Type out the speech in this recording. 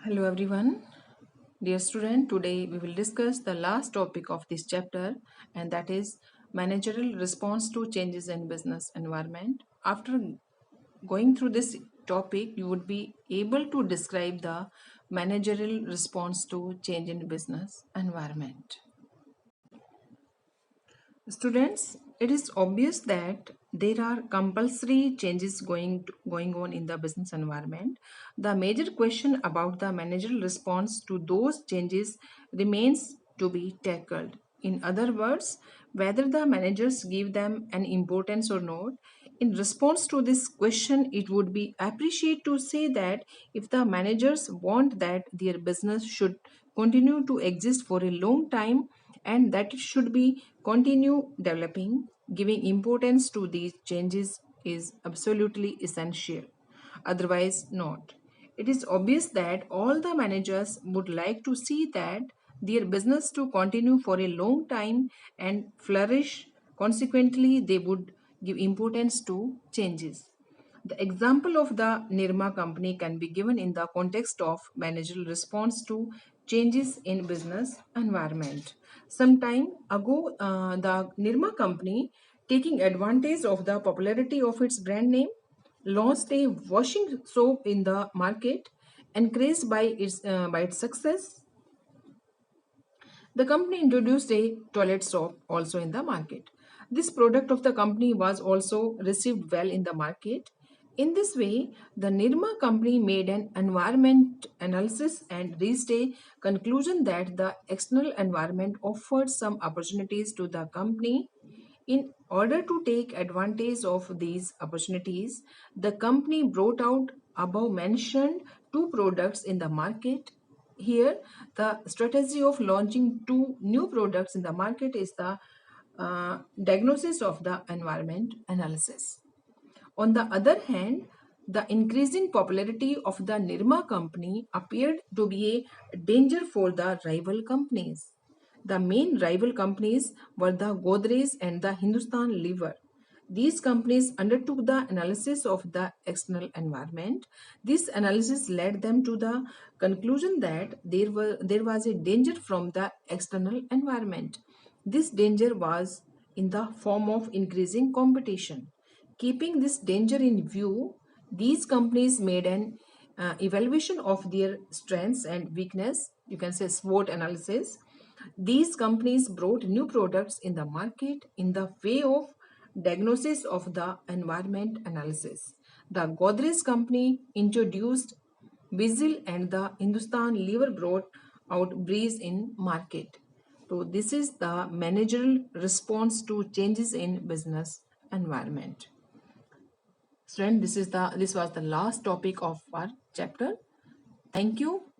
Hello everyone. Dear student, today we will discuss the last topic of this chapter, and that is managerial response to changes in business environment. After going through this topic, you would be able to describe the managerial response to change in business environment. Students, it is obvious that there are compulsory changes going on in the business environment. The major question about the managerial response to those changes remains to be tackled. In other words, whether the managers give them an importance or not. In response to this question, it would be appreciated to say that if the managers want that their business should continue to exist for a long time, and that it should be continue developing, giving importance to these changes is absolutely essential, otherwise not. It is obvious that all the managers would like to see that their business to continue for a long time and flourish. Consequently, they would give importance to changes. The example of the Nirma company can be given in the context of managerial response to changes in business environment. Some time ago, the Nirma company, taking advantage of the popularity of its brand name, launched a washing soap in the market. Encouraged by its success, the company introduced a toilet soap also in the market. This product of the company was also received well in the market. In this way, the Nirma company made an environment analysis and reached a conclusion that the external environment offered some opportunities to the company. In order to take advantage of these opportunities, the company brought out above mentioned two products in the market. Here, the strategy of launching two new products in the market is the diagnosis of the environment analysis. On the other hand, the increasing popularity of the Nirma company appeared to be a danger for the rival companies. The main rival companies were the Godrej and the Hindustan Lever. These companies undertook the analysis of the external environment. This analysis led them to the conclusion that there was a danger from the external environment. This danger was in the form of increasing competition. Keeping this danger in view, these companies made an evaluation of their strengths and weakness. You can say SWOT analysis. These companies brought new products in the market in the way of diagnosis of the environment analysis. The Godrej company introduced Bizil and the Hindustan Lever brought out Breeze in market. So this is the managerial response to changes in business environment. Student, this was the last topic of our chapter. Thank you.